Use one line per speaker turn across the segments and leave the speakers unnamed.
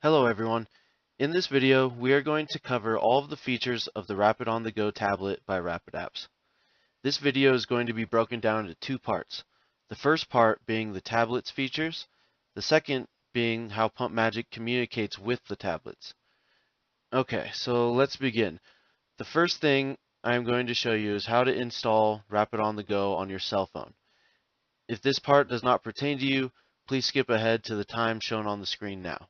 Hello everyone. In this video, we are going to cover all of the features of the Rapid on the Go tablet by Rapid This video is going to be broken down into two parts. The first part being the tablet's features, the second being how Pump Magic communicates with the tablets. Okay, so let's begin. The first thing I'm going to show you is how to install Rapid on the Go on your cell phone. If this part does not pertain to you, please skip ahead to the time shown on the screen now.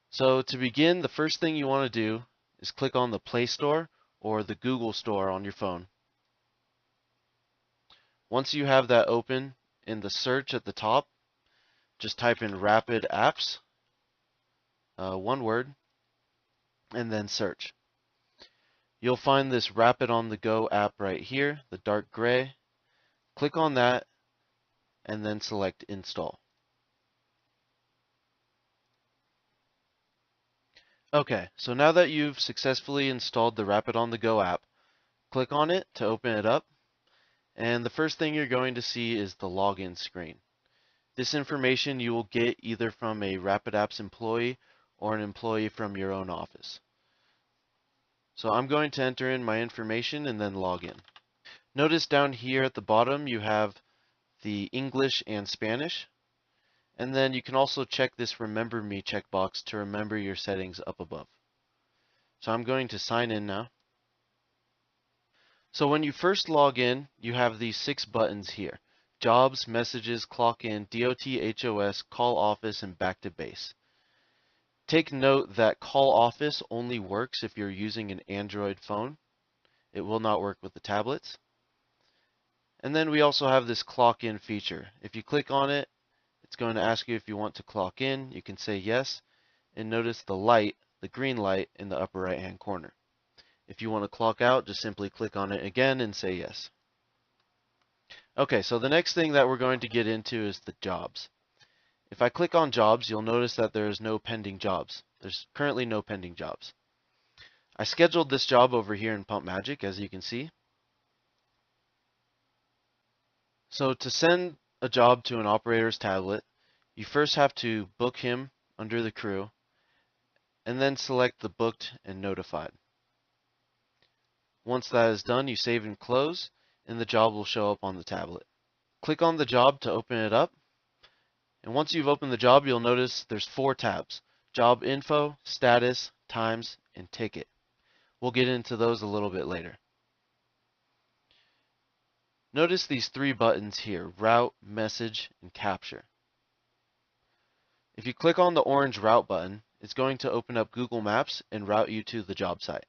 So to begin, the first thing you want to do is click on the Play Store or the Google Store on your phone. Once you have that open, in the search at the top, just type in Rapid Apps, one word, and then search. You'll find this Rapid on the Go app right here, the dark gray. Click on that and then select Install. Okay, so now that you've successfully installed the Rapid on the Go app, click on it to open it up. And the first thing you're going to see is the login screen. This information you will get either from a Rapid Apps employee or an employee from your own office. So I'm going to enter in my information and then log in. Notice down here at the bottom you have the English and Spanish. And then you can also check this Remember Me checkbox to remember your settings up above. So I'm going to sign in now. So when you first log in, you have these 6 buttons here: Jobs, Messages, Clock In, DOT, HOS, Call Office, and Back to Base. Take note that Call Office only works if you're using an Android phone. It will not work with the tablets. And then we also have this Clock In feature. If you click on it, it's going to ask you if you want to clock in. You can say yes, and notice the light, the green light in the upper right hand corner. If you want to clock out, just simply click on it again and say yes. Okay, so the next thing that we're going to get into is the jobs. If I click on jobs, you'll notice that there is no pending jobs. There's currently no pending jobs. I scheduled this job over here in Pump Magic, as you can see. So to send a job to an operator's tablet, you first have to book him under the crew, and then select the booked and notified. Once that is done, you save and close, and the job will show up on the tablet. Click on the job to open it up, and once you've opened the job, you'll notice there's 4 tabs: Job Info, Status, Times, and Ticket. We'll get into those a little bit later. Notice these 3 buttons here: Route, Message, and Capture. If you click on the orange Route button, it's going to open up Google Maps and route you to the job site.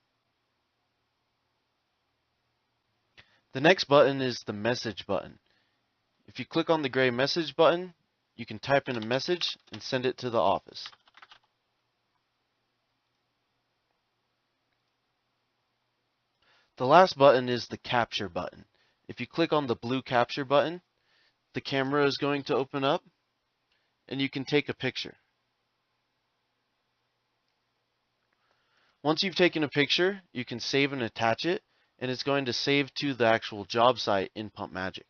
The next button is the Message button. If you click on the gray Message button, you can type in a message and send it to the office. The last button is the Capture button. If you click on the blue Capture button, the camera is going to open up and you can take a picture. Once you've taken a picture, you can save and attach it, and it's going to save to the actual job site in Pump Magic.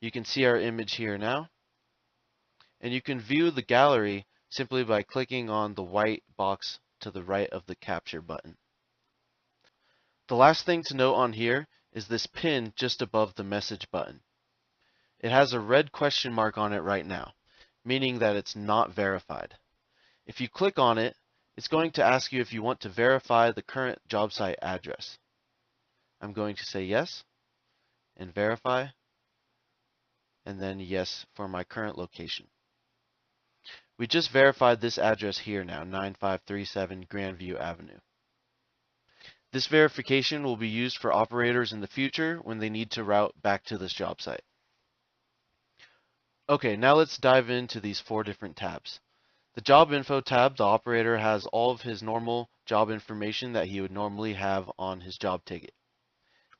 You can see our image here now, and you can view the gallery simply by clicking on the white box to the right of the Capture button. The last thing to note on here is this pin just above the Message button. It has a red question mark on it right now, meaning that it's not verified. If you click on it, it's going to ask you if you want to verify the current job site address. I'm going to say yes and verify, and then yes for my current location. We just verified this address here now, 9537 Grandview Avenue. This verification will be used for operators in the future when they need to route back to this job site. Okay, now let's dive into these 4 different tabs. The Job Info tab, the operator has all of his normal job information that he would normally have on his job ticket.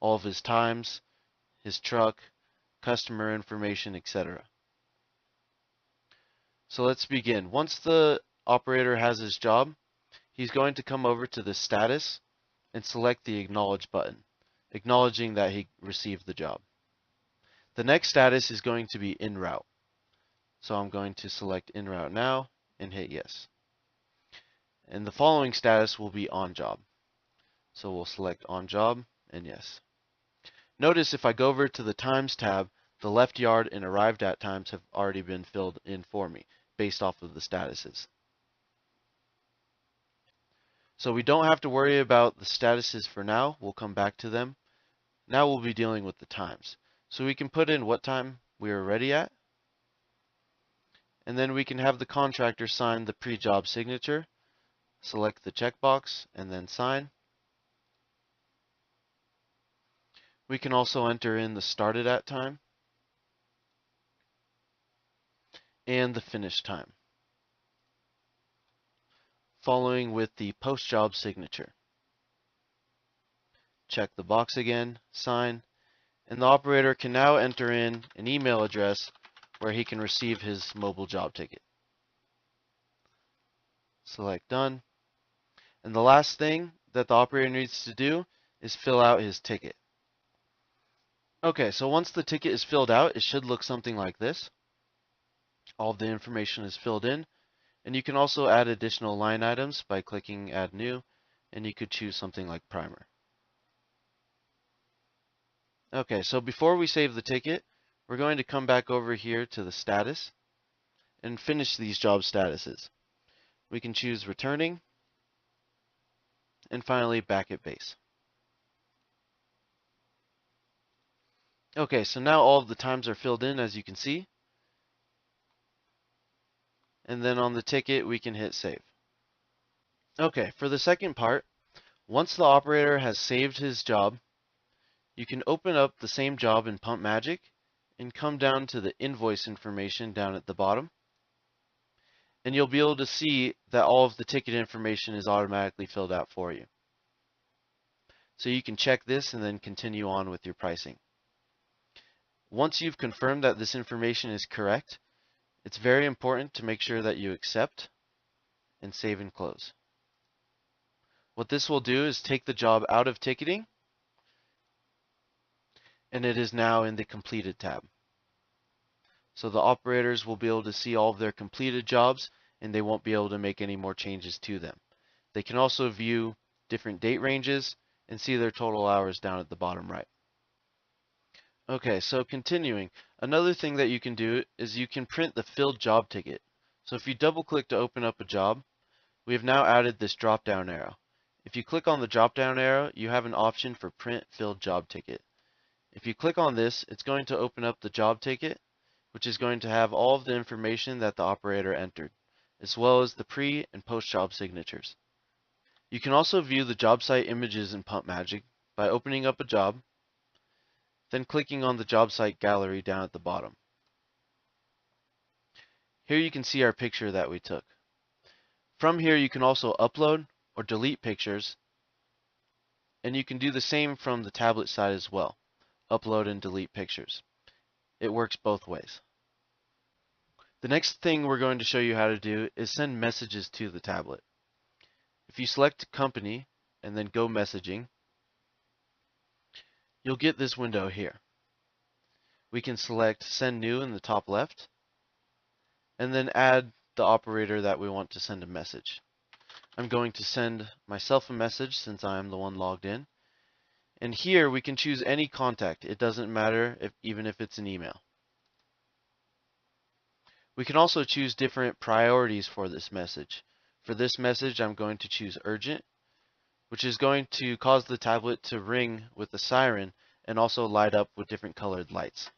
All of his times, his truck, customer information, etc. So let's begin. Once the operator has his job, he's going to come over to the status and select the Acknowledge button, acknowledging that he received the job. The next status is going to be En route. So I'm going to select En route now and hit yes. And the following status will be on job. So we'll select on job and yes. Notice if I go over to the times tab, the left yard and arrived at times have already been filled in for me based off of the statuses. So we don't have to worry about the statuses for now. We'll come back to them. Now we'll be dealing with the times. So we can put in what time we are ready at. And then we can have the contractor sign the pre-job signature. Select the checkbox and then sign. We can also enter in the started at time and the finish time, following with the post-job signature. Check the box again, sign, and the operator can now enter in an email address where he can receive his mobile job ticket. Select done. And the last thing that the operator needs to do is fill out his ticket. Okay, so once the ticket is filled out, it should look something like this. All of the information is filled in, and you can also add additional line items by clicking Add New, and you could choose something like Primer. Okay, so before we save the ticket, we're going to come back over here to the status and finish these job statuses. We can choose Returning, and finally back at base. Okay, so now all of the times are filled in, as you can see. And then on the ticket, we can hit save. Okay, for the second part, once the operator has saved his job, you can open up the same job in Pump Magic and come down to the invoice information down at the bottom. And you'll be able to see that all of the ticket information is automatically filled out for you. So you can check this and then continue on with your pricing. Once you've confirmed that this information is correct, it's very important to make sure that you accept and save and close. What this will do is take the job out of ticketing, and it is now in the completed tab. So the operators will be able to see all of their completed jobs, and they won't be able to make any more changes to them. They can also view different date ranges and see their total hours down at the bottom right. Okay, so continuing, another thing that you can do is you can print the filled job ticket. So if you double click to open up a job, we have now added this drop down arrow. If you click on the drop down arrow, you have an option for print filled job ticket. If you click on this, it's going to open up the job ticket, which is going to have all of the information that the operator entered, as well as the pre and post job signatures. You can also view the job site images in Pump Magic by opening up a job, then clicking on the job site gallery down at the bottom. Here you can see our picture that we took. From here you can also upload or delete pictures, and you can do the same from the tablet side as well. Upload and delete pictures. It works both ways. The next thing we're going to show you how to do is send messages to the tablet. If you select Company and then Go Messaging, you'll get this window here. We can select Send New in the top left, and then add the operator that we want to send a message. I'm going to send myself a message since I am the one logged in. And here we can choose any contact. It doesn't matter even if it's an email. We can also choose different priorities for this message. For this message, I'm going to choose Urgent, which is going to cause the tablet to ring with a siren and also light up with different colored lights.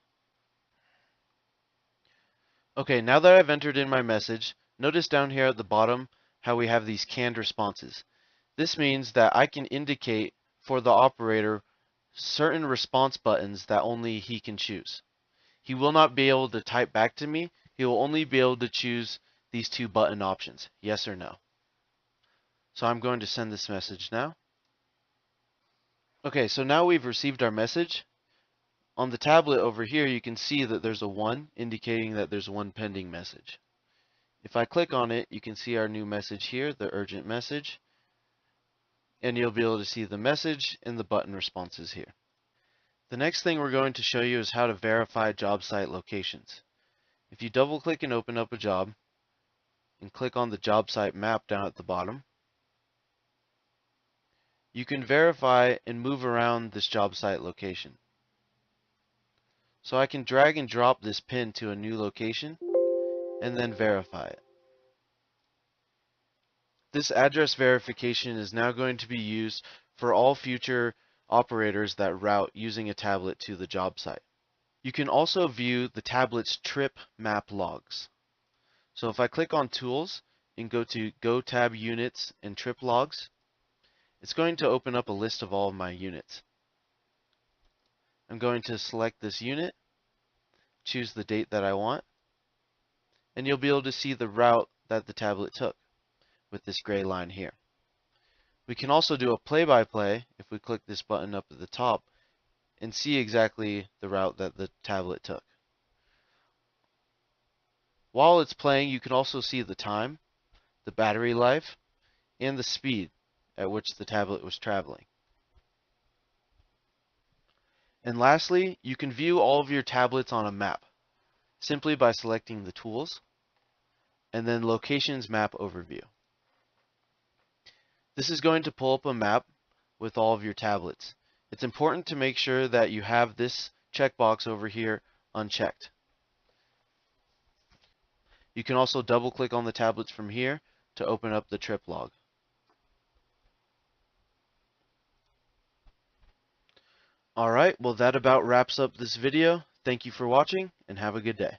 Okay, now that I've entered in my message, notice down here at the bottom how we have these canned responses. This means that I can indicate for the operator certain response buttons that only he can choose. He will not be able to type back to me. He will only be able to choose these two button options, yes or no. So I'm going to send this message now. Okay, so now we've received our message. On the tablet over here, you can see that there's a 1 indicating that there's one pending message. If I click on it, you can see our new message here, the urgent message, and you'll be able to see the message and the button responses here. The next thing we're going to show you is how to verify job site locations. If you double click and open up a job and click on the job site map down at the bottom, you can verify and move around this job site location. So I can drag and drop this pin to a new location and then verify it. This address verification is now going to be used for all future operators that route using a tablet to the job site. You can also view the tablet's trip map logs. So if I click on Tools and go to Go Tab Units and Trip Logs, it's going to open up a list of all of my units. I'm going to select this unit, choose the date that I want, and you'll be able to see the route that the tablet took with this gray line here. We can also do a play-by-play if we click this button up at the top and see exactly the route that the tablet took. While it's playing, you can also see the time, the battery life, and the speed at which the tablet was traveling. And lastly, you can view all of your tablets on a map simply by selecting the Tools and then Locations Map Overview. This is going to pull up a map with all of your tablets. It's important to make sure that you have this checkbox over here unchecked. You can also double click on the tablets from here to open up the trip log. Alright, well that about wraps up this video. Thank you for watching and have a good day.